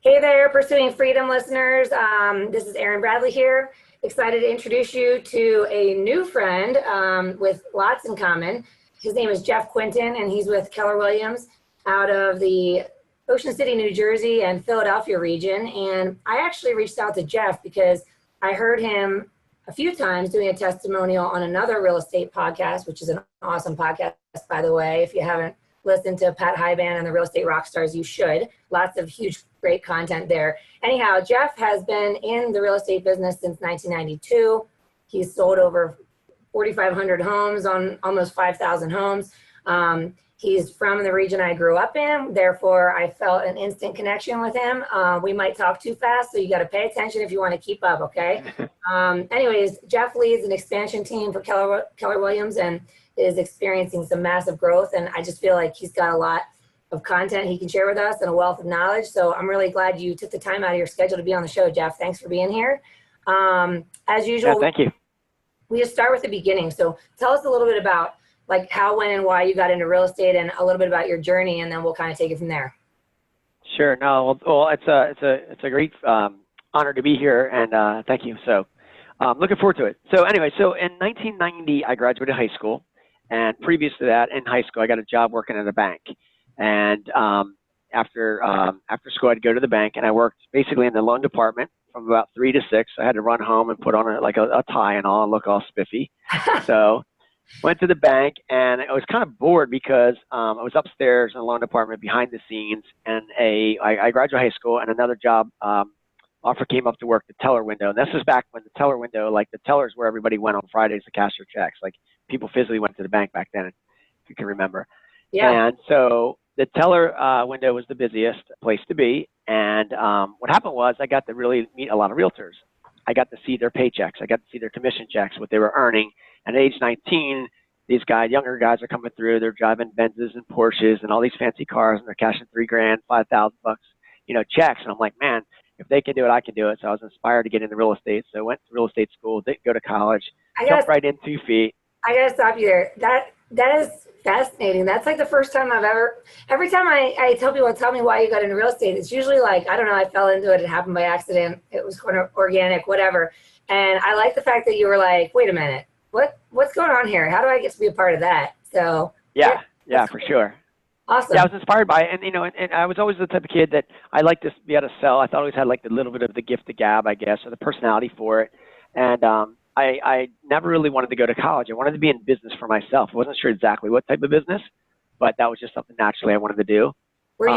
Hey there, Pursuing Freedom listeners. This is Erin Bradley here. Excited to introduce you to a new friend with lots in common. His name is Jeff Quintin, and he's with Keller Williams out of the Ocean City, New Jersey and Philadelphia region. And I actually reached out to Jeff because I heard him a few times doing a testimonial on another real estate podcast, which is an awesome podcast, by the way. If you haven't listened to Pat Hyban and the Real Estate Rockstars, you should. Lots of huge, great content there. Anyhow, Jeff has been in the real estate business since 1992. He's sold over 4,500 homes on almost 5,000 homes. He's from the region I grew up in. Therefore, I felt an instant connection with him. We might talk too fast, so you got to pay attention if you want to keep up, okay? Anyways, Jeff leads an expansion team for Keller Williams and is experiencing some massive growth. And I just feel like he's got a lot of content he can share with us and a wealth of knowledge. So I'm really glad you took the time out of your schedule to be on the show, Jeff. Thanks for being here. As usual, yeah, thank you. We just start with the beginning. So tell us a little bit about like how, when, and why you got into real estate, and a little bit about your journey, and then we'll kind of take it from there. Sure. No, well, it's a great honor to be here, and thank you. So, looking forward to it. So anyway, so in 1990, I graduated high school, and previous to that, in high school, I got a job working at a bank. And after school, I'd go to the bank, and I worked basically in the loan department from about 3 to 6. I had to run home and put on a tie and all, and look all spiffy. So went to the bank, and I was kind of bored because I was upstairs in the loan department behind the scenes, and I graduated high school, and another job offer came up to work the teller window. And this was back when the teller window, like the tellers where everybody went on Fridays to cash their checks. Like people physically went to the bank back then, if you can remember. Yeah. And so the teller window was the busiest place to be. And what happened was I got to really meet a lot of realtors. I got to see their paychecks. I got to see their commission checks, what they were earning. And at age 19, these guys, younger guys are coming through. They're driving Benzes and Porsches and all these fancy cars, and they're cashing $3,000, $5,000 bucks, checks. And I'm like, man, if they can do it, I can do it. So I was inspired to get into real estate. So I went to real estate school, didn't go to college, jumped right in 2 feet. I got to stop you there. That is fascinating. That's like the first time every time I tell people, tell me why you got into real estate, it's usually like, I don't know, I fell into it. It happened by accident. It was kind of organic, whatever. And I like the fact that you were like, wait a minute, what's going on here? How do I get to be a part of that? So yeah, for sure. Awesome. Yeah, I was inspired by it. And I was always the type of kid that I liked to be able to sell. I thought I always had like a little bit of the gift of gab, I guess, or the personality for it. And I never really wanted to go to college. I wanted to be in business for myself. I wasn't sure exactly what type of business, but that was just something naturally I wanted to do. Were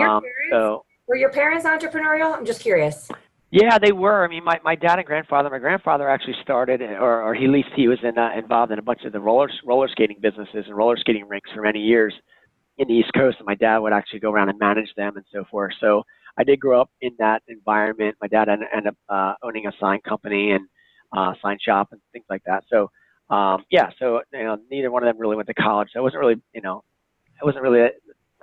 your parents entrepreneurial? I'm just curious. Yeah, they were. I mean, my dad and grandfather. My grandfather actually started, or at least he was involved in a bunch of the roller skating businesses and roller skating rinks for many years in the East Coast, and my dad would actually go around and manage them and so forth. So I did grow up in that environment. My dad ended up owning a sign company and sign shop and things like that. So so neither one of them really went to college. So I wasn't really, I don't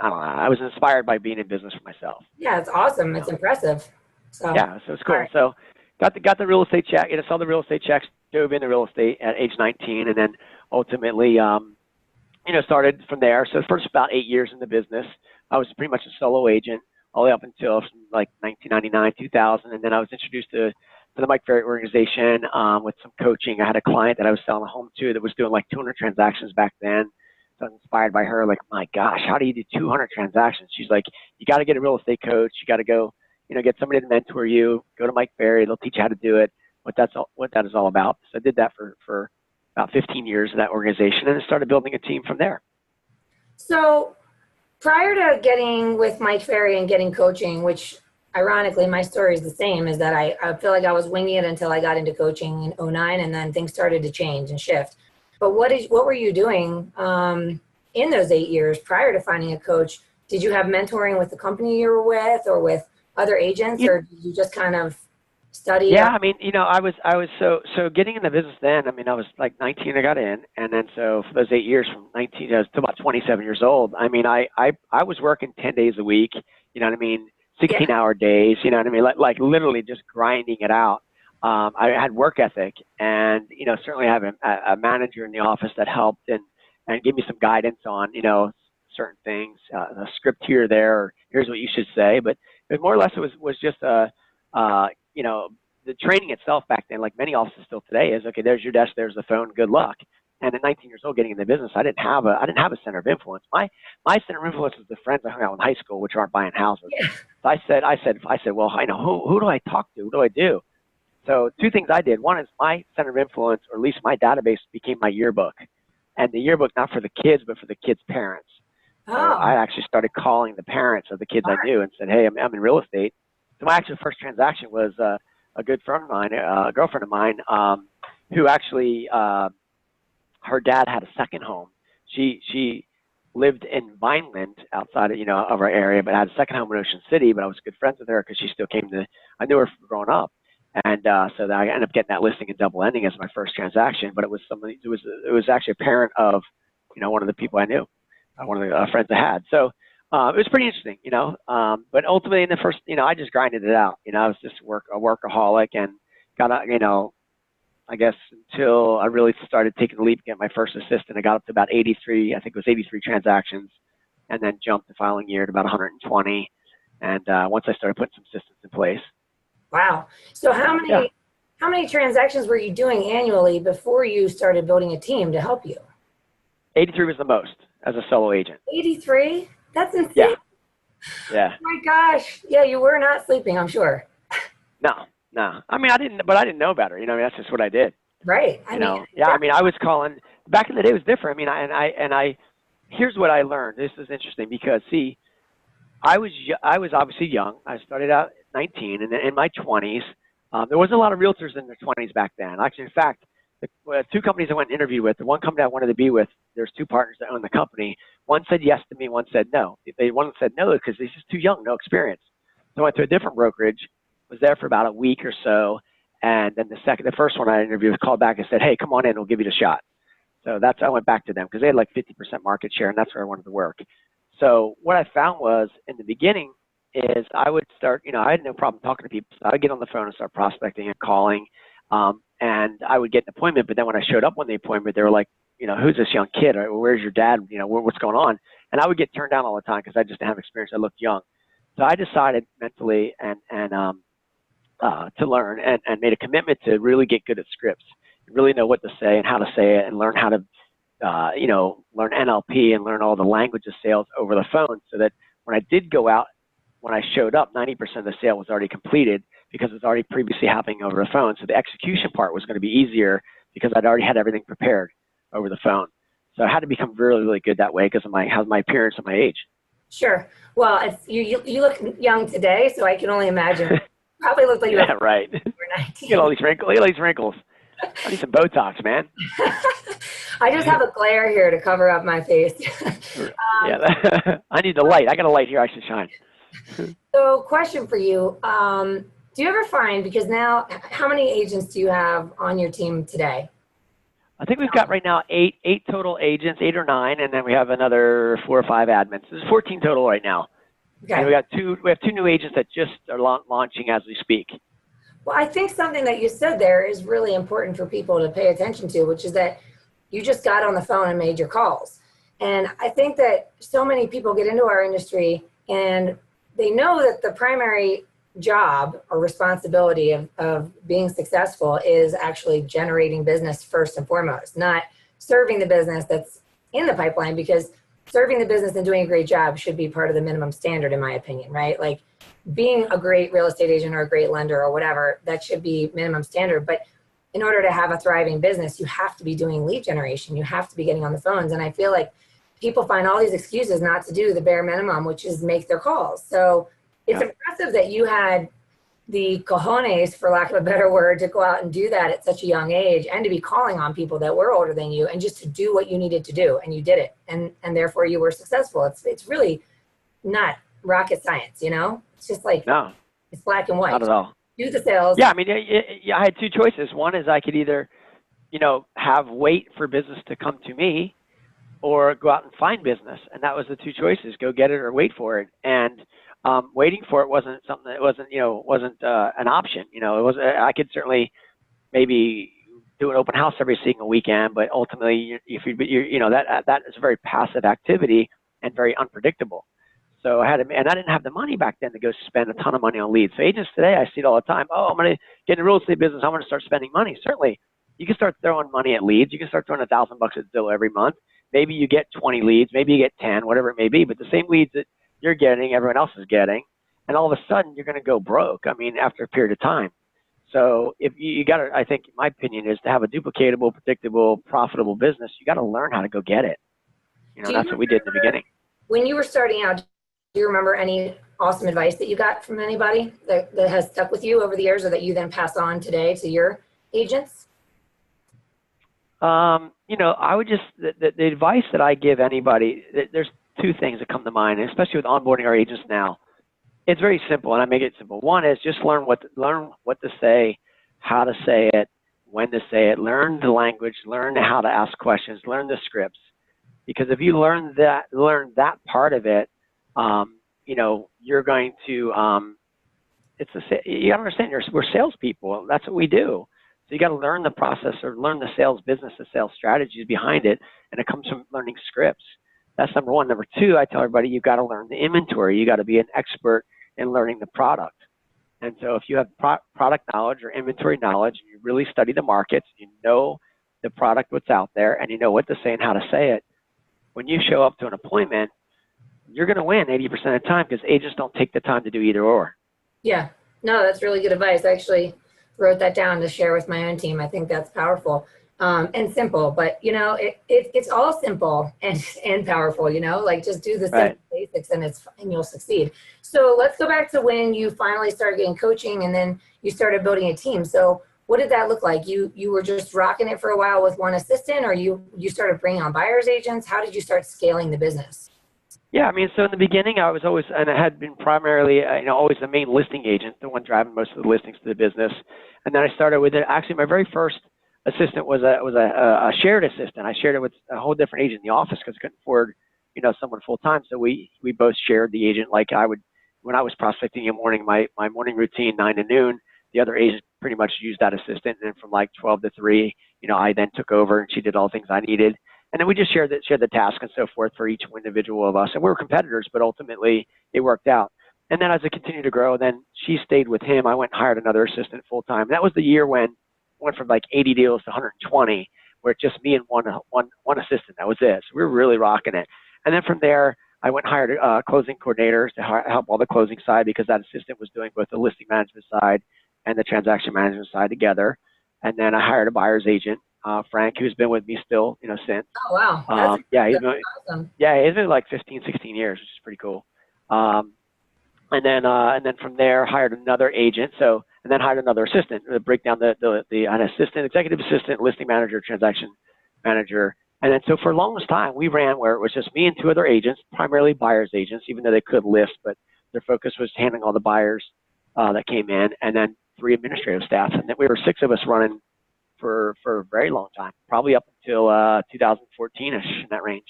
know. I was inspired by being in business for myself. Yeah, it's awesome. It's impressive. So yeah, so it's cool. Right. So got the real estate check. Saw the real estate checks. Dove into real estate at age 19, and then ultimately, started from there. So the first about 8 years in the business, I was pretty much a solo agent all the way up until like 1999, 2000, and then I was introduced to the Mike Ferry organization with some coaching. I had a client that I was selling a home to that was doing like 200 transactions back then. So I was inspired by her, like, my gosh, how do you do 200 transactions? She's like, you got to get a real estate coach. You got to go, get somebody to mentor you. Go to Mike Ferry. They'll teach you how to do it, what that is all about. So I did that for about 15 years in that organization, and then started building a team from there. So prior to getting with Mike Ferry and getting coaching, which ironically, my story is the same, is that I feel like I was winging it until I got into coaching in 2009, and then things started to change and shift. But what were you doing in those 8 years prior to finding a coach? Did you have mentoring with the company you were with or with other agents, or did you just kind of study? Yeah, I mean, I was so getting in the business then. I mean, I was like 19, I got in, and then so for those 8 years, from 19 to about 27 years old, I mean, I was working 10 days a week. 16-hour days. Like literally just grinding it out. I had work ethic, and certainly I have a manager in the office that helped and gave me some guidance on certain things, a script here or there, or here's what you should say. But it more or less was just you know, the training itself back then, like many offices still today, is okay. There's your desk, there's the phone, good luck. And at 19 years old, getting in the business, I didn't have a center of influence. My center of influence was the friends I hung out with in high school, which aren't buying houses. Yeah. So I said, well, I know who do I talk to? What do I do? So two things I did. One is my center of influence, or at least my database, became my yearbook, and the yearbook not for the kids, but for the kids' parents. So I actually started calling the parents of the kids I knew and said, hey, I'm in real estate. So my actual first transaction was a good friend of mine, a girlfriend of mine, who actually her dad had a second home. She lived in Vineland outside of, of our area, but had a second home in Ocean City. But I was good friends with her because she still came to. I knew her from growing up, and so I ended up getting that listing in double ending as my first transaction. But it was somebody. It was actually a parent of, one of the people I knew, one of the friends I had. So it was pretty interesting, But ultimately, in the first, I just grinded it out. I was just a workaholic, and got I guess until I really started taking the leap, get my first assistant. I got up to about 83, I think it was 83 transactions, and then jumped the following year to about 120. And once I started putting some systems in place. Wow. So how many transactions were you doing annually before you started building a team to help you? 83 was the most as a solo agent. 83? That's insane. Yeah. Yeah. Oh my gosh. Yeah, you were not sleeping, I'm sure. No. I mean, I didn't know better. That's just what I did. Right. I was calling. Back in the day, it was different. Here's what I learned. This is interesting because, see, I was obviously young. I started out at 19, and then in my 20s, there wasn't a lot of realtors in their 20s back then. Actually, in fact, the two companies I went and interviewed with, the one company I wanted to be with, there's two partners that own the company. One said yes to me, one said no. One said no because he's just too young, no experience. So I went to a different brokerage, was there for about a week or so, and then the first one I interviewed was called back and said, hey, come on in, we'll give you the shot. So I went back to them because they had like 50% market share, and that's where I wanted to work. So what I found was in the beginning is I would start, I had no problem talking to people. So I would get on the phone and start prospecting and calling, and I would get an appointment. But then when I showed up on the appointment, they were like, who's this young kid? Or where's your dad? What's going on? And I would get turned down all the time because I just didn't have experience. I looked young. So I decided mentally to learn and made a commitment to really get good at scripts, really know what to say and how to say it, and learn how to, learn NLP and learn all the language of sales over the phone, so that when I did go out, when I showed up, 90% of the sale was already completed because it was already previously happening over the phone. So the execution part was going to be easier because I'd already had everything prepared over the phone. So I had to become really, really good that way because of my appearance and my age. Sure. Well, you look young today, so I can only imagine. Probably looked like you were right. You were 19. Look at all these wrinkles. I need some Botox, man. I just have a glare here to cover up my face. I need the light. I got a light here. I should shine. So question for you. Do you ever find, because now, how many agents do you have on your team today? I think we've got right now eight total agents, 8 or 9, and then we have another 4 or 5 admins. There's 14 total right now. Okay. And we have two new agents that just are launching as we speak. Well, I think something that you said there is really important for people to pay attention to, which is that you just got on the phone and made your calls. And I think that so many people get into our industry and they know that the primary job or responsibility of being successful is actually generating business first and foremost, not serving the business that's in the pipeline, because serving the business and doing a great job should be part of the minimum standard, in my opinion, right? Like being a great real estate agent or a great lender or whatever, that should be minimum standard. But in order to have a thriving business, you have to be doing lead generation. You have to be getting on the phones. And I feel like people find all these excuses not to do the bare minimum, which is make their calls. So it's impressive that you had the cojones, for lack of a better word, to go out and do that at such a young age, and to be calling on people that were older than you, and just to do what you needed to do, and you did it, and therefore you were successful. It's really not rocket science, It's just like, no, it's black and white. Not at all. Do the sales. Yeah, I mean, I had two choices. One is I could either, wait for business to come to me, or go out and find business, and that was the two choices: go get it or wait for it. And waiting for it wasn't something that wasn't an option. It was. I could certainly maybe do an open house every single weekend, but ultimately, if that is a very passive activity and very unpredictable. So I had to, and I didn't have the money back then to go spend a ton of money on leads. So agents today, I see it all the time. Oh, I'm going to get in the real estate business. I'm going to start spending money. Certainly, you can start throwing money at leads. You can start throwing $1,000 at Zillow every month. Maybe you get 20 leads. Maybe you get 10, whatever it may be. But the same leads that you're getting, everyone else is getting. And all of a sudden, you're going to go broke. I mean, after a period of time. So if you got to, I think my opinion is to have a duplicatable, predictable, profitable business, you got to learn how to go get it. You know, that's what we did in the beginning. When you were starting out, do you remember any awesome advice that you got from anybody that has stuck with you over the years or that you then pass on today to your agents? You know, I would just, the advice that I give anybody, there's two things that come to mind, especially with onboarding our agents now. It's very simple, and I make it simple. One is just learn what to say, how to say it, when to say it. Learn the language, learn how to ask questions, learn the scripts. Because if you learn that part of it, you know, you're going to. You got to understand, we're salespeople. That's what we do. So you got to learn the process or learn the sales business, the sales strategies behind it, and it comes from learning scripts. That's number one. Number two, I tell everybody, you've got to learn the inventory. You got to be an expert in learning the product. And so if you have product knowledge or inventory knowledge, you really study the markets, you know the product, what's out there, and you know what to say and how to say it. When you show up to an appointment, you're going to win 80% of the time because agents don't take the time to do either or. Yeah, no, that's really good advice. I actually wrote that down to share with my own team. I think that's powerful. And simple, but you know, it's all simple and powerful, you know, like just do the simple basics and you'll succeed. So let's go back to when you finally started getting coaching and then you started building a team. So what did that look like? You were just rocking it for a while with one assistant, or you started bringing on buyer's agents? How did you start scaling the business? Yeah, I mean, so in the beginning, I was always, and I had been primarily, you know, always the main listing agent, the one driving most of the listings to the business. And then I started with it. Actually, my very first assistant was a shared assistant. I shared it with a whole different agent in the office because I couldn't afford, you know, someone full time. So we both shared the agent. Like I would, when I was prospecting in the morning, my morning routine, 9 to noon, the other agent pretty much used that assistant. And then from like 12 to 3, you know, I then took over and she did all the things I needed. And then we just shared the task and so forth for each individual of us. And we were competitors, but ultimately it worked out. And then as I continued to grow, then she stayed with him. I went and hired another assistant full time. That was the year when went from like 80 deals to 120, where it's just me and one assistant. That was it. So we were really rocking it. And then from there, I went and hired closing coordinators to help all the closing side because that assistant was doing both the listing management side and the transaction management side together. And then I hired a buyer's agent, Frank, who's been with me still, you know, since. Oh, wow. He's awesome. Yeah, he's been like 15, 16 years, which is pretty cool. And then from there, hired another agent. And then hired another assistant to break down an assistant, executive assistant, listing manager, transaction manager. And then so for the longest time, we ran where it was just me and 2 other agents, primarily buyers agents, even though they could list, but their focus was handling all the buyers that came in, and then 3 administrative staff. And then we were 6 of us running for a very long time, probably up until 2014-ish, in that range.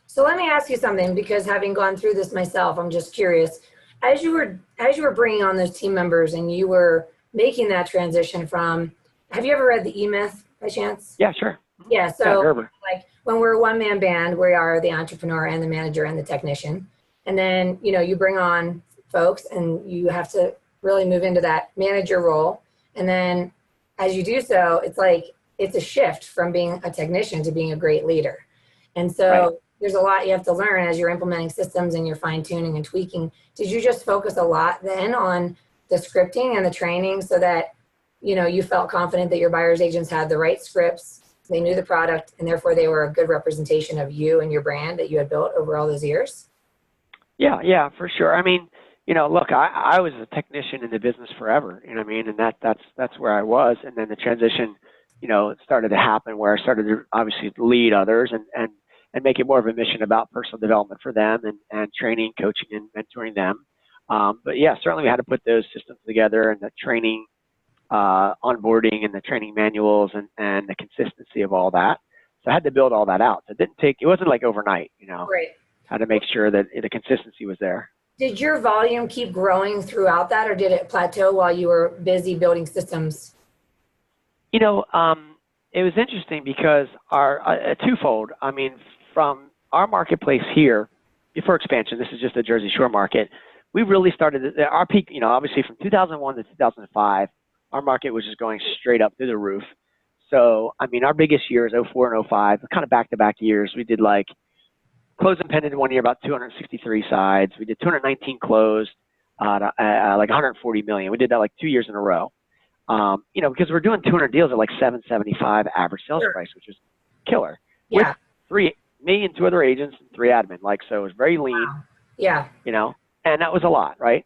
So let me ask you something, because having gone through this myself, I'm just curious. As you were bringing on those team members and you were making that transition from, have you ever read The E-Myth by chance? Yeah, sure. Yeah, so like when we're a one-man band, we are the entrepreneur and the manager and the technician. And then, you know, you bring on folks and you have to really move into that manager role. And then as you do so, it's like, it's a shift from being a technician to being a great leader. And so there's a lot you have to learn as you're implementing systems and you're fine tuning and tweaking. Did you just focus a lot then on the scripting and the training so that, you know, you felt confident that your buyer's agents had the right scripts, they knew the product, and therefore they were a good representation of you and your brand that you had built over all those years? Yeah, for sure. I mean, you know, look, I was a technician in the business forever, you know what I mean? And that's where I was. And then the transition, you know, started to happen where I started to obviously lead others and make it more of a mission about personal development for them and training, coaching, and mentoring them. But yeah, certainly we had to put those systems together and the training, onboarding and the training manuals and the consistency of all that. So I had to build all that out. So it wasn't like overnight, you know. Right. Had to make sure that the consistency was there. Did your volume keep growing throughout that, or did it plateau while you were busy building systems? You know, it was interesting because our twofold. I mean, from our marketplace here, before expansion, this is just the Jersey Shore market. We really started our peak, obviously from 2001 to 2005, our market was just going straight up through the roof. So, I mean, our biggest years, 04 and 05, kind of back-to-back years. We did like closed and pending one year, about 263 sides. We did 219 closed, like 140 million. We did that like 2 years in a row. Because we're doing 200 deals at like 775 average sales price, which is killer. Yeah. With me and 2 other agents and 3 admin. Like, so it was very lean. Wow. Yeah. And that was a lot, right?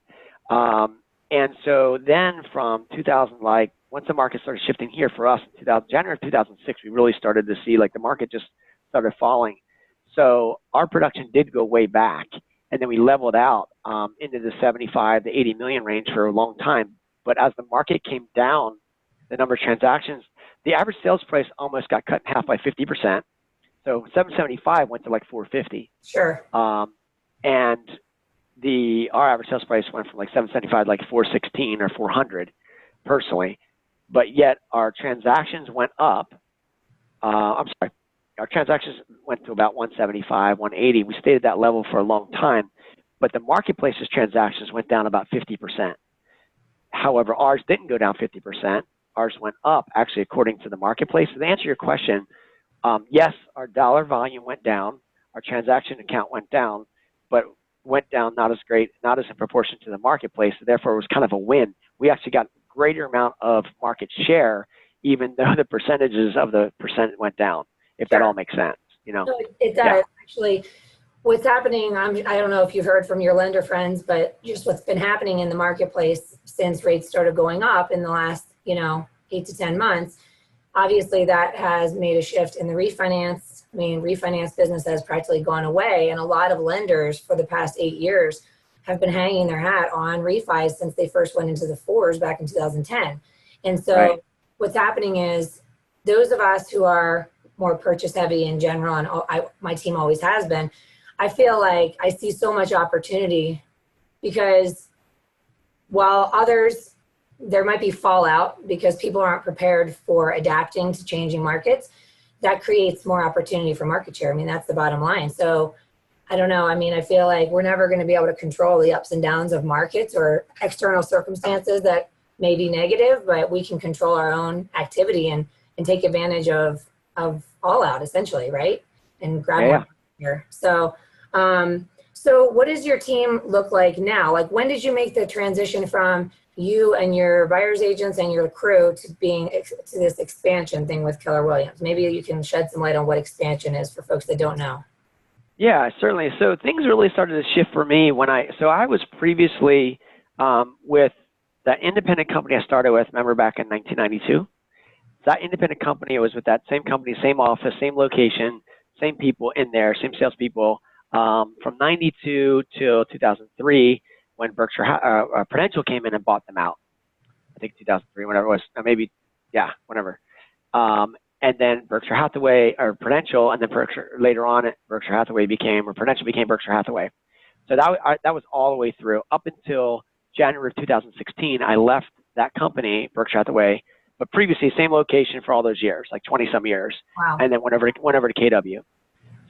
And so then from 2000, like once the market started shifting here for us in January of 2006, we really started to see like the market just started falling. So our production did go way back, and then we leveled out into the 75 to 80 million range for a long time. But as the market came down, the number of transactions, the average sales price almost got cut in half by 50%. So 775 went to like 450. Sure. And our average sales price went from like 775 to like 416 or 400 personally. But yet our transactions went up. Our transactions went to about 175, 180. We stayed at that level for a long time, but the marketplace's transactions went down about 50%. However, ours didn't go down 50%. Ours went up, actually, according to the marketplace. So to answer your question, yes, our dollar volume went down. Our transaction account went down, but went down not as great, not as in proportion to the marketplace. So therefore, it was kind of a win. We actually got a greater amount of market share, even though the percentages of the percent went down, if that all makes sense. No, it does. Yeah. Actually, what's happening, I don't know if you've heard from your lender friends, but just what's been happening in the marketplace since rates started going up in the last, 8 to 10 months, obviously that has made a shift in the refinance. I mean, refinance business has practically gone away, and a lot of lenders for the past 8 years have been hanging their hat on refis since they first went into the 4s back in 2010. And so what's happening is those of us who are more purchase heavy in general, and my team always has been, I feel like I see so much opportunity, because while others, there might be fallout because people aren't prepared for adapting to changing markets, that creates more opportunity for market share. I mean, that's the bottom line. So I don't know. I mean, I feel like we're never going to be able to control the ups and downs of markets or external circumstances that may be negative, but we can control our own activity and take advantage of all out, essentially, right? And grab more here. So, so what does your team look like now? Like, when did you make the transition from you and your buyer's agents and your crew to this expansion thing with Keller Williams? Maybe you can shed some light on what expansion is for folks that don't know. Yeah, certainly. So things really started to shift for me when I was previously with that independent company I started with, remember, back in 1992? That independent company, it was with that same company, same office, same location, same people in there, same salespeople, from 92 till 2003, when Prudential came in and bought them out. I think 2003, whatever it was, or maybe, whatever. And then Berkshire Hathaway, or Prudential, and then later on, Prudential became Berkshire Hathaway. So that was all the way through up until January of 2016. I left that company, Berkshire Hathaway, but previously same location for all those years, like 20 some years. Wow. And then went over to KW.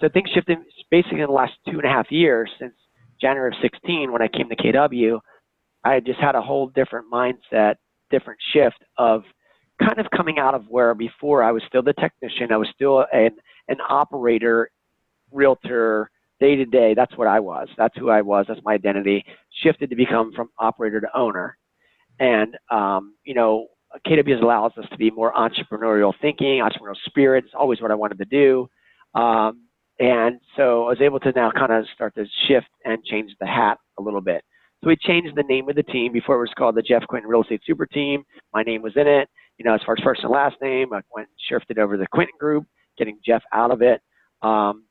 So things shifted basically in the last 2.5 years since January of 16, when I came to KW. I just had a whole different mindset, different shift of kind of coming out of where before I was still the technician. I was still an operator, realtor, day to day. That's what I was. That's who I was. That's my identity. Shifted to become from operator to owner. And, KW allows us to be more entrepreneurial thinking, entrepreneurial spirit. It's always what I wanted to do. And so I was able to now kind of start to shift and change the hat a little bit. So we changed the name of the team. Before it was called the Jeff Quintin Real Estate Super Team. My name was in it. As far as first and last name, I shifted over to the Quintin Group, getting Jeff out of it. And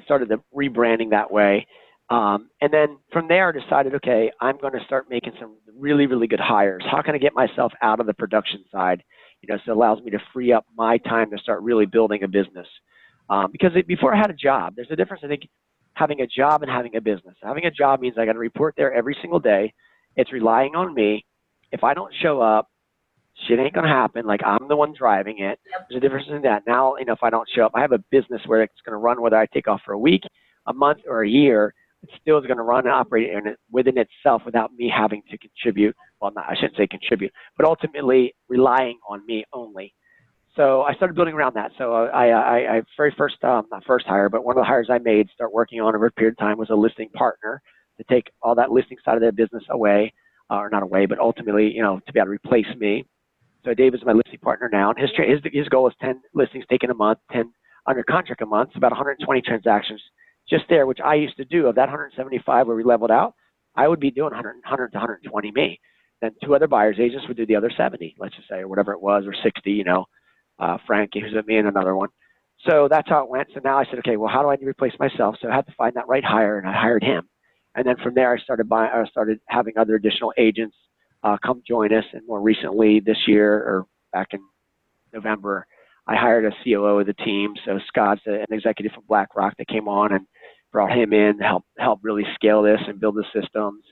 started the rebranding that way. And then from there, I decided, okay, I'm going to start making some really, really good hires. How can I get myself out of the production side? So it allows me to free up my time to start really building a business. Because before I had a job, there's a difference, I think, having a job and having a business. Having a job means I got to report there every single day. It's relying on me. If I don't show up, shit ain't going to happen. Like, I'm the one driving it. Yep. There's a difference in that. Now, if I don't show up, I have a business where it's going to run whether I take off for a week a month or a year, it still is going to run and operate within itself without me having to contribute. Well, I shouldn't say contribute, but ultimately relying on me only. So I started building around that. So I very first, not first hire, but one of the hires I made, start working on over a period of time, was a listing partner to take all that listing side of their business away, or not away, but ultimately, to be able to replace me. So Dave is my listing partner now, and his goal is 10 listings taken a month, 10 under contract a month, so about 120 transactions just there, which I used to do. Of that 175 where we leveled out, I would be doing 100 to 120 me. Then 2 other buyers agents would do the other 70, let's just say, or whatever it was, or 60, Frankie, who's with me, and another one. So that's how it went. So now I said, okay, well, how do I replace myself? So I had to find that right hire, and I hired him. And then from there, I started having other additional agents come join us. And more recently this year, or back in November, I hired a COO of the team. So Scott's an executive from BlackRock that came on and brought him in to help really scale this and build the systems.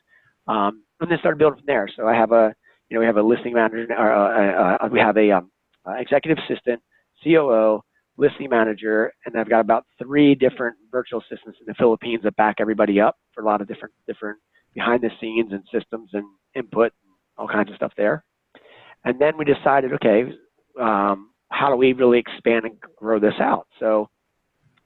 And then started building from there. So I have we have a listing manager, we have a executive assistant, COO, listing manager, and I've got about 3 different virtual assistants in the Philippines that back everybody up for a lot of different behind the scenes and systems and input and all kinds of stuff there. And then we decided, okay, how do we really expand and grow this out? So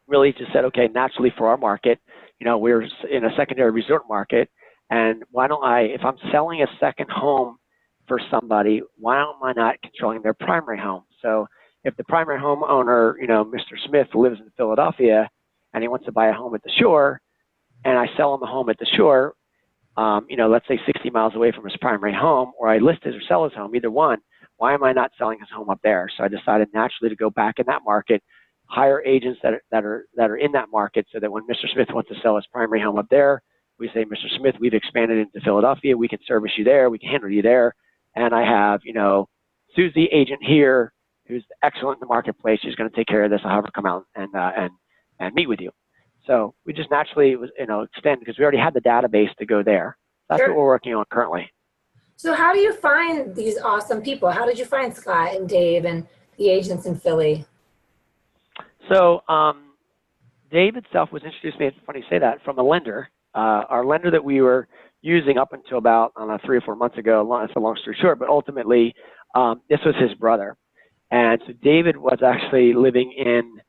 really just said, okay, naturally for our market, we're in a secondary resort market, and why don't if I'm selling a second home for somebody, why am I not controlling their primary home? So if the primary homeowner, Mr. Smith, lives in Philadelphia and he wants to buy a home at the shore, and I sell him a home at the shore, let's say 60 miles away from his primary home, or I list his or sell his home, either one, why am I not selling his home up there? So I decided naturally to go back in that market, hire agents that are in that market, so that when Mr. Smith wants to sell his primary home up there, we say, Mr. Smith, we've expanded into Philadelphia. We can service you there. We can handle you there. And I have, Susie, agent here, who's excellent in the marketplace. She's going to take care of this. I'll have her come out and meet with you. So we just naturally extend, because we already had the database to go there. That's Sure. what we're working on currently. So how do you find these awesome people? How did you find Scott and Dave and the agents in Philly? So Dave itself was introduced to me, it's funny you say that, from a lender. Our lender that we were using up until about 3 or 4 months ago, it's a long story short, but ultimately this was his brother. And so David was actually living in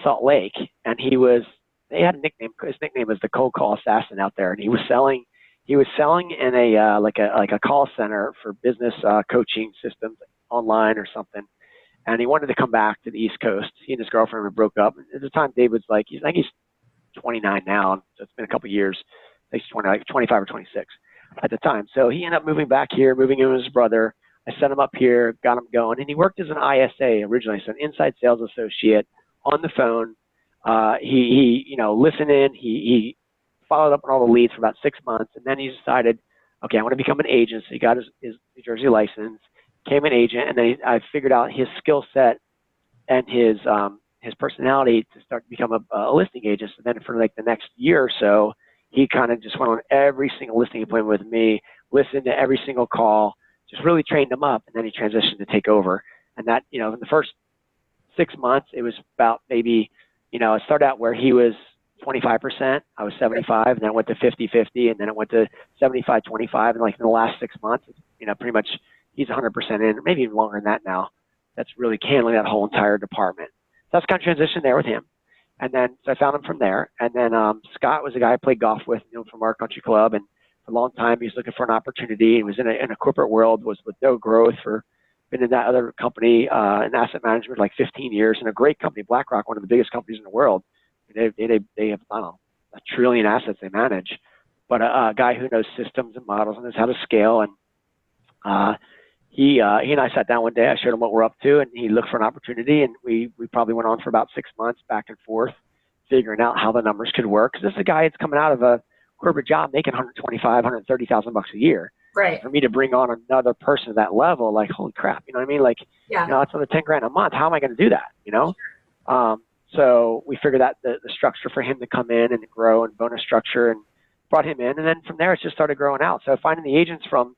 Salt Lake, and they had a nickname. His nickname was the cold call assassin out there, and he was selling in a like a call center for business coaching systems online or something. And he wanted to come back to the East Coast. He and his girlfriend were broke up. And at the time, David's I think he's 29 now, so it's been a couple of years. I think he's 25 or 26 at the time. So he ended up moving back here, moving in with his brother. I sent him up here, got him going, and he worked as an ISA originally, so an inside sales associate on the phone. He listened in. He followed up on all the leads for about 6 months, and then he decided, okay, I want to become an agent. So he got his New Jersey license, became an agent, and then I figured out his skill set and his personality to start to become a listing agent. So then for the next year or so, he kind of just went on every single listing appointment with me, listened to every single call, just really trained him up, and then he transitioned to take over. And that, in the first 6 months, it was about maybe, it started out where he was 25%, I was 75, and then it went to 50-50, and then it went to 75-25, and in the last 6 months, pretty much he's 100% in, maybe even longer than that now. That's really handling that whole entire department. So that's kind of transition there with him. And then, so I found him from there. And then Scott was a guy I played golf with, from our country club. And for a long time, he was looking for an opportunity. He was in a corporate world, was with no growth, been in that other company in asset management 15 years, in a great company, BlackRock, one of the biggest companies in the world. They have, I don't know, 1 trillion assets they manage. But a guy who knows systems and models and knows how to scale. And he and I sat down one day. I showed him what we're up to, and he looked for an opportunity. And we probably went on for about 6 months, back and forth, figuring out how the numbers could work. Because this is a guy that's coming out of a corporate job making $125,000, $130,000 a year. Right. For me to bring on another person at that level, holy crap, you know what I mean? Yeah. That's another $10,000 a month. How am I going to do that? So we figured out the structure for him to come in and grow, and bonus structure, and brought him in. And then from there, it just started growing out. So finding the agents from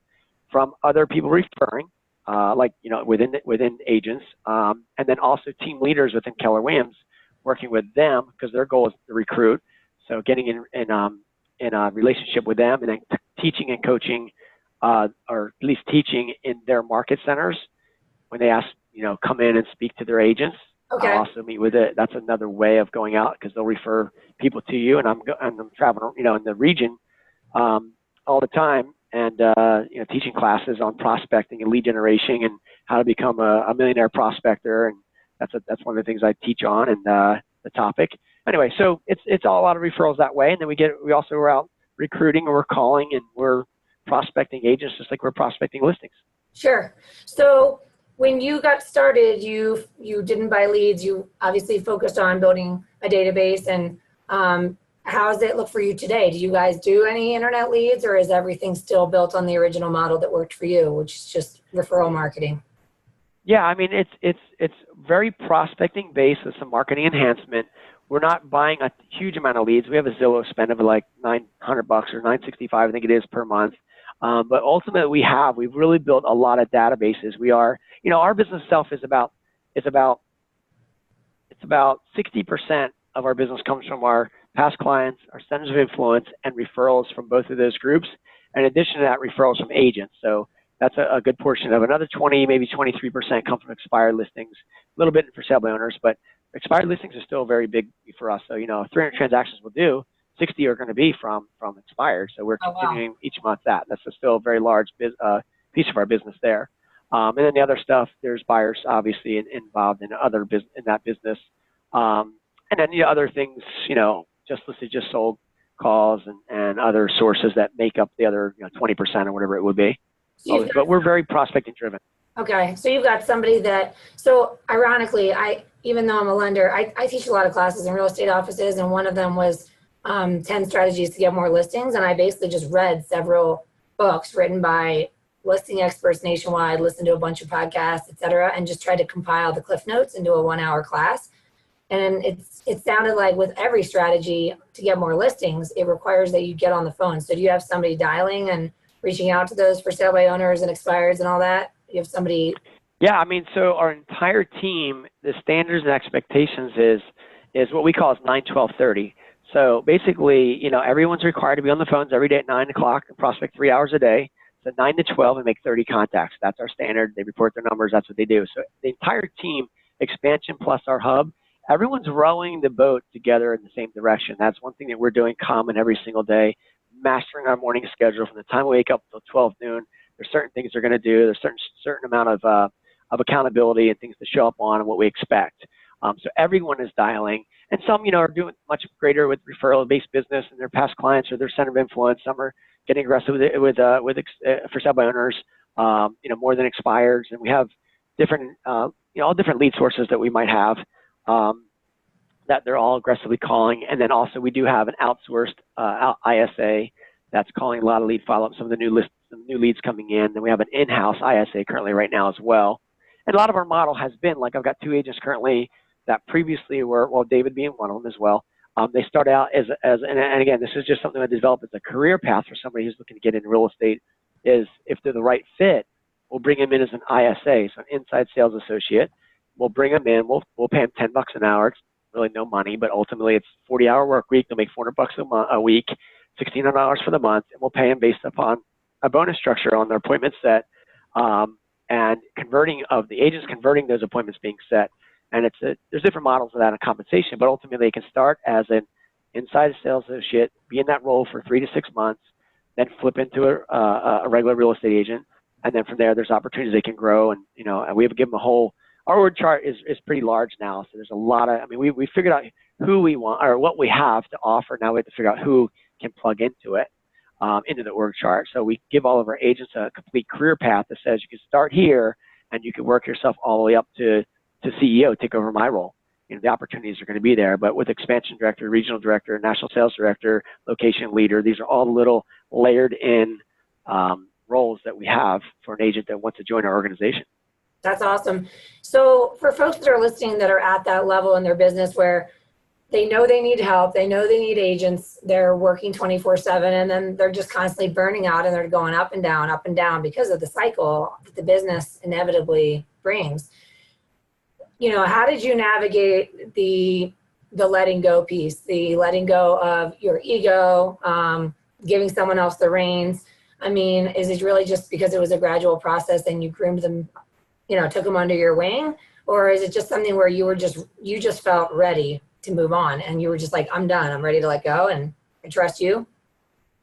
other people referring, within agents, and then also team leaders within Keller Williams, working with them, because their goal is to recruit. So getting in a relationship with them, and then teaching and coaching, or at least teaching in their market centers when they ask, come in and speak to their agents. Okay. I'll also meet with it. That's another way of going out, because they'll refer people to you, and I'm traveling, in the region all the time, and teaching classes on prospecting and lead generation and how to become a millionaire prospector, and that's one of the things I teach on, and the topic. Anyway, so it's all a lot of referrals that way, and then we also are out recruiting, and we're calling, and we're prospecting agents just like we're prospecting listings. Sure. So when you got started, you didn't buy leads. You obviously focused on building a database. And how does it look for you today? Do you guys do any internet leads, or is everything still built on the original model that worked for you, which is just referral marketing? Yeah, I mean, it's very prospecting based with some marketing enhancement. We're not buying a huge amount of leads. We have a Zillow spend of like $900 or $965, I think it is, per month. But ultimately, we've really built a lot of databases. We are, our business itself it's about 60% of our business comes from our past clients, our centers of influence, and referrals from both of those groups. In addition to that, referrals from agents. So that's a good portion of another 20, maybe 23% come from expired listings, a little bit for sale by owners, but expired listings are still very big for us. So, 300 transactions we'll do, 60 are going to be from expired. So we're continuing each month that. That's still a very large piece of our business there. And then the other stuff, there's buyers obviously involved in that business. And then the other things, just listed, just sold calls and other sources that make up the other 20% or whatever it would be. But we're very prospecting driven. Okay, so you've got somebody so ironically, even though I'm a lender, I teach a lot of classes in real estate offices, and one of them was 10 strategies to get more listings. And I basically just read several books written by listing experts nationwide, listened to a bunch of podcasts, et cetera, and just tried to compile the Cliff Notes into a 1-hour class. And it sounded like with every strategy to get more listings, it requires that you get on the phone. So do you have somebody dialing and reaching out to those for sale by owners and expireds and all that? You have somebody? Yeah, I mean, so our entire team, the standards and expectations is what we call 9-12-30. So basically, everyone's required to be on the phones every day at 9 o'clock and prospect 3 hours a day. So 9 to 12 and make 30 contacts. That's our standard. They report their numbers. That's what they do. So the entire team, expansion plus our hub, everyone's rowing the boat together in the same direction. That's one thing that we're doing common every single day, mastering our morning schedule from the time we wake up until 12 noon. There's certain things they're going to do. There's certain amount of accountability and things to show up on and what we expect. So everyone is dialing, and some, are doing much greater with referral-based business and their past clients or their center of influence. Some are getting aggressive with for sale by owners, more than expireds. And we have different, all different lead sources that we might have that they're all aggressively calling. And then also we do have an outsourced ISA that's calling a lot of lead follow-up, some of the new leads coming in. Then we have an in-house ISA currently right now as well. And a lot of our model has been, like I've got 2 agents currently that previously were, well, David being one of them as well. They start out and again, this is just something I developed as a career path for somebody who's looking to get into real estate, is if they're the right fit, we'll bring them in as an ISA, so an inside sales associate. We'll bring them in, we'll pay them $10 an hour. It's really no money, but ultimately it's 40-hour work week. They'll make $400 a week, $1,600 for the month, and we'll pay them based upon a bonus structure on their appointment set, and the agents converting those appointments being set. And there's different models of that in compensation, but ultimately they can start as an inside sales associate, be in that role for 3 to 6 months, then flip into a regular real estate agent. And then from there, there's opportunities they can grow. And, and we have given them our org chart is pretty large now. So there's a lot of, we figured out who we want or what we have to offer. Now we have to figure out who can plug into it, into the org chart. So we give all of our agents a complete career path that says you can start here and you can work yourself all the way up to CEO, take over my role. The opportunities are going to be there, but with expansion director, regional director, national sales director, location leader, these are all little layered in roles that we have for an agent that wants to join our organization. That's awesome. So for folks that are listening that are at that level in their business where they know they need help, they know they need agents, they're working 24/7, and then they're just constantly burning out and they're going up and down because of the cycle that the business inevitably brings. How did you navigate the the letting go piece, the letting go of your ego, giving someone else the reins? I mean, is it really just because it was a gradual process and you groomed them, took them under your wing? Or is it just something where you just felt ready to move on and you were just like, I'm done, I'm ready to let go and I trust you,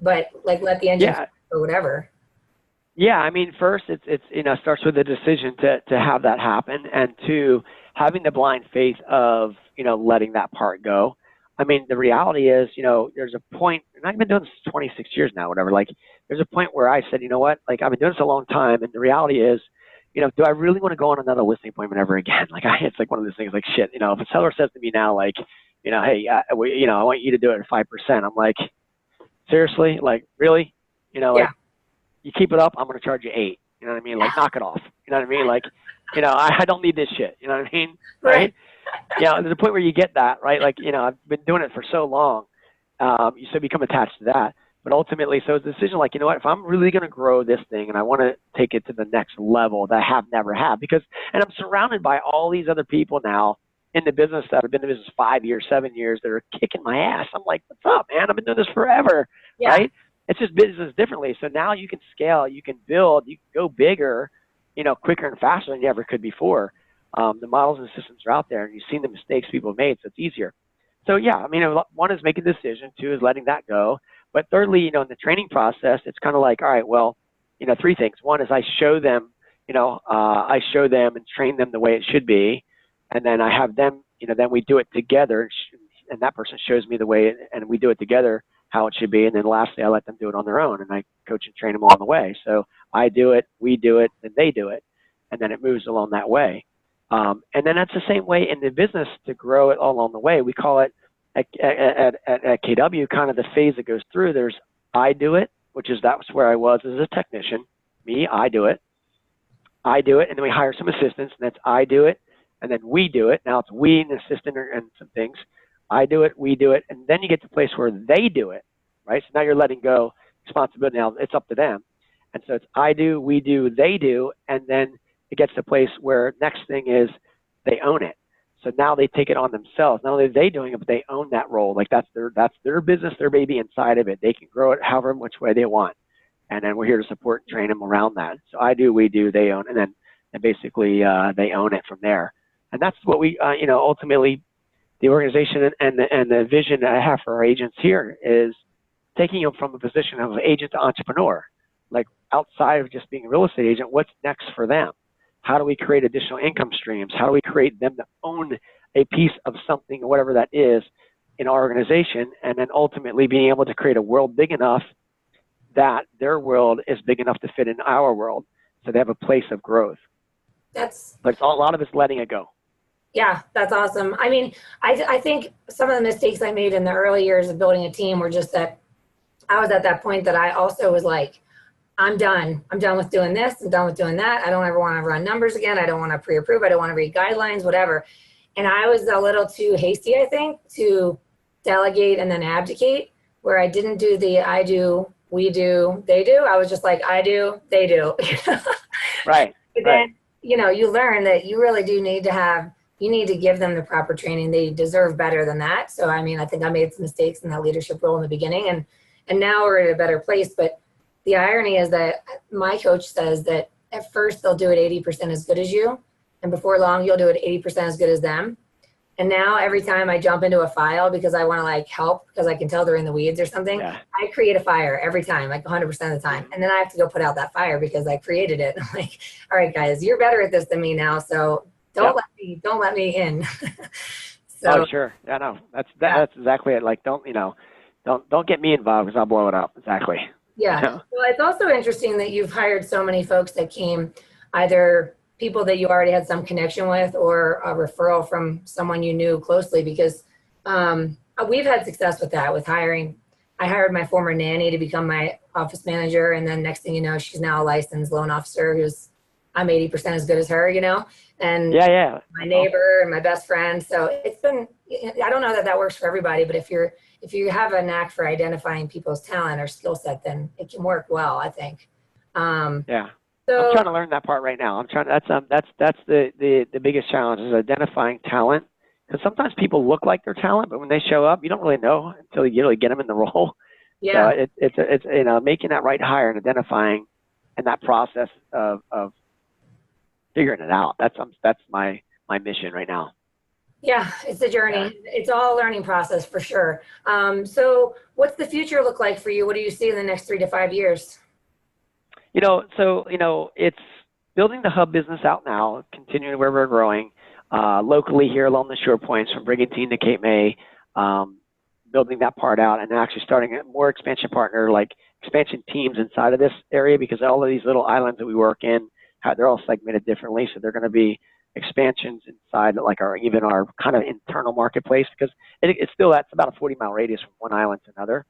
but like let the engine or whatever? Yeah, I mean, first it's starts with a decision to have that happen, and two, having the blind faith of letting that part go. I mean, the reality is, there's a point, and I've been doing this 26 years now, whatever. Like, there's a point where I said, you know what? Like, I've been doing this a long time, and the reality is, do I really want to go on another listing appointment ever again? Like, it's like one of those things. Like, shit. If a seller says to me now, like, hey, I want you to do it at 5%. I'm like, seriously? Like, really? Like, you keep it up, I'm going to charge you 8. You know what I mean? Like, knock it off. You know what I mean? Like, I don't need this shit. You know what I mean? Right? There's a point where you get that, right? Like, I've been doing it for so long. You become attached to that. But ultimately, so it's a decision like, you know what, if I'm really going to grow this thing and I want to take it to the next level that I have never had, and I'm surrounded by all these other people now in the business that have been in the business 5 years, 7 years, that are kicking my ass. I'm like, what's up, man? I've been doing this forever, right? It's just business differently. So now you can scale, you can build, you can go bigger, quicker and faster than you ever could before. The models and systems are out there, and you've seen the mistakes people have made, so it's easier. So yeah, I mean, one is making a decision, two is letting that go. But thirdly, in the training process, it's kind of like, all right, well, three things. One is I show them, and train them the way it should be. And then I have them, then we do it together, and that person shows me the way, and we do it together, how it should be. And then lastly, I let them do it on their own, and I coach and train them along the way. So I do it, we do it, and they do it. And then it moves along that way. And then that's the same way in the business to grow it all along the way. We call it at KW kind of the phase that goes through. There's I do it, that's where I was as a technician. Me, I do it. And then we hire some assistants, and that's I do it. And then we do it. Now it's we and assistant and some things. I do it, we do it. And then you get to the place where they do it, right? So now you're letting go responsibility. Now it's up to them. And so it's I do, we do, they do. And then it gets to a place where next thing is they own it. So now they take it on themselves. Not only are they doing it, but they own that role. Like that's their business, their baby inside of it. They can grow it however which way they want. And then we're here to support and train them around that. So I do, we do, they own, and then basically they own it from there. And that's what we, ultimately, the organization and the vision that I have for our agents here is taking them from a position of agent to entrepreneur. Like outside of just being a real estate agent, what's next for them? How do we create additional income streams? How do we create them to own a piece of something, or whatever that is, in our organization? And then ultimately being able to create a world big enough that their world is big enough to fit in our world. So they have a place of growth. But it's a lot of it's letting it go. Yeah, that's awesome. I mean, I think some of the mistakes I made in the early years of building a team were just that I was at that point that I also was like, I'm done. I'm done with doing this. I'm done with doing that. I don't ever want to run numbers again. I don't want to pre-approve. I don't want to read guidelines, whatever. And I was a little too hasty, I think, to delegate and then abdicate, where I didn't do the I do, we do, they do. I was just like, I do, they do. Right. But then, you learn that you really do need to you need to give them the proper training. They deserve better than that. So, I mean, I think I made some mistakes in that leadership role in the beginning, and now we're in a better place. But the irony is that my coach says that at first they'll do it 80% as good as you, and before long you'll do it 80% as good as them. And now every time I jump into a file because I want to help because I can tell they're in the weeds or something, I create a fire every time, 100% of the time. And then I have to go put out that fire because I created it. I'm like, all right, guys, you're better at this than me now, so don't let me in. So, oh, sure. Yeah, no, that's exactly it. Like, don't get me involved because I'll blow it up. Exactly. Yeah. Well, it's also interesting that you've hired so many folks that came either people that you already had some connection with or a referral from someone you knew closely, because we've had success with that, with hiring. I hired my former nanny to become my office manager. And then next thing you know, she's now a licensed loan officer I'm 80% as good as her, and my neighbor and my best friend. So it's been, I don't know that works for everybody, but if you have a knack for identifying people's talent or skill set, then it can work well, I think. So I'm trying to learn that part right now. That's the biggest challenge is identifying talent Because sometimes people look like they're talent, but when they show up, you don't really know until you really get them in the role. Yeah. So it's making that right hire and identifying, and that process of figuring it out. That's my mission right now. Yeah, it's a journey. Yeah. It's all a learning process for sure. So what's the future look like for you? What do you see in the next 3 to 5 years? It's building the hub business out now, continuing where we're growing, locally here along the shore points from Brigantine to Cape May, building that part out, and actually starting a more expansion partner, like expansion teams inside of this area, because all of these little islands that we work in, they're all segmented differently. So they're going to be expansions inside like our kind of internal marketplace, because it's about a 40-mile radius from one island to another.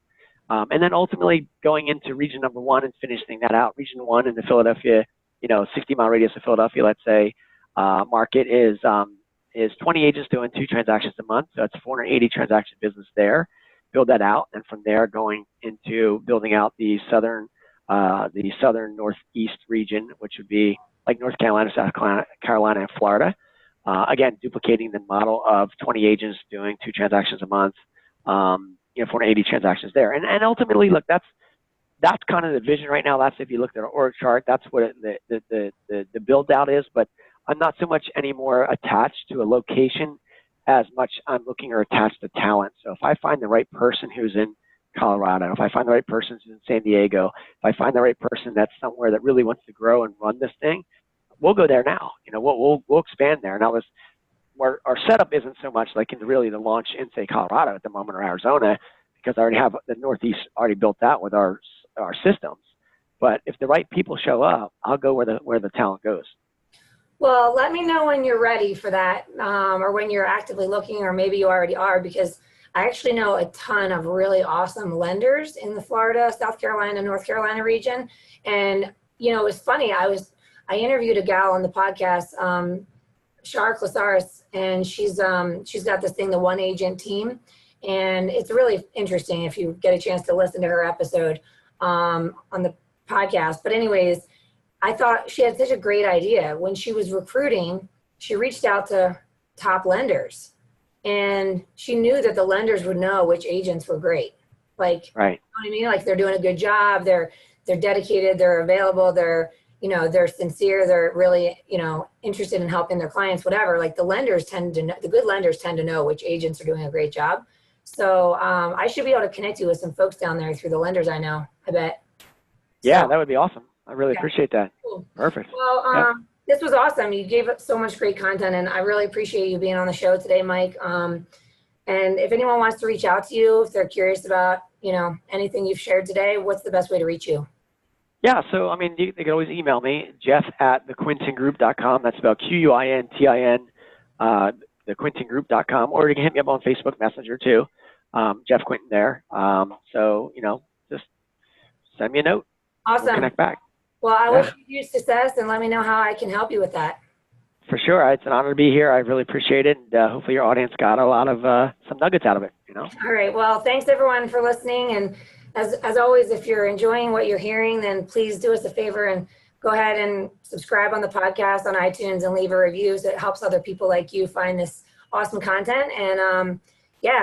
And then ultimately going into region number 1 and finishing that out. Region 1 in the Philadelphia, 60-mile radius of Philadelphia, let's say, market is 20 agents doing 2 transactions a month. So that's 480 transaction business there. Build that out, and from there going into building out the southern northeast region, which would be like North Carolina, South Carolina, and Florida. Again, duplicating the model of 20 agents doing 2 transactions a month. 480 transactions there, and ultimately, look, that's kind of the vision right now. That's if you look at our org chart, that's what the build out is. But I'm not so much anymore attached to a location as much I'm looking or attached to talent. So if I find the right person who's in Colorado, if I find the right person who's in San Diego, if I find the right person that's somewhere that really wants to grow and run this thing, we'll go there now. We'll expand there. Now, our setup isn't so much like really to launch in, say, Colorado at the moment, or Arizona, because I already have the Northeast already built out with our systems. But if the right people show up, I'll go where the talent goes. Well, let me know when you're ready for that, or when you're actively looking, or maybe you already are, because I actually know a ton of really awesome lenders in the Florida, South Carolina, North Carolina region. And, it's funny. I interviewed a gal on the podcast, Shar Clasaris, and she's got this thing, the One Agent Team. And it's really interesting if you get a chance to listen to her episode on the podcast. But anyways, I thought she had such a great idea. When she was recruiting, she reached out to top lenders, and she knew that the lenders would know which agents were great. Like, right. You know what I mean? Like, they're doing a good job. They're dedicated. They're available. They're sincere. They're really, interested in helping their clients, whatever. Like, the good lenders tend to know which agents are doing a great job. So I should be able to connect you with some folks down there through the lenders I know, I bet. Yeah, so, that would be awesome. I really appreciate that. Cool. Perfect. Well, This was awesome. You gave us so much great content, and I really appreciate you being on the show today, Mike. And if anyone wants to reach out to you, if they're curious about, anything you've shared today, what's the best way to reach you? Yeah, so, they can always email me, jeff@thequintingroup.com. That's spelled Quintin, thequintingroup.com, or you can hit me up on Facebook Messenger too, Jeff Quintin there. So, just send me a note. Awesome. We'll connect back. Well, I wish you success, and let me know how I can help you with that. For sure. It's an honor to be here. I really appreciate it. And hopefully your audience got a lot of some nuggets out of it, All right. Well, thanks everyone for listening. And as always, if you're enjoying what you're hearing, then please do us a favor and go ahead and subscribe on the podcast on iTunes and leave a review, so it helps other people like you find this awesome content. And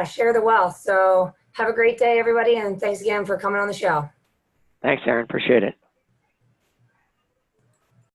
share the wealth. So have a great day, everybody. And thanks again for coming on the show. Thanks, Aaron. Appreciate it.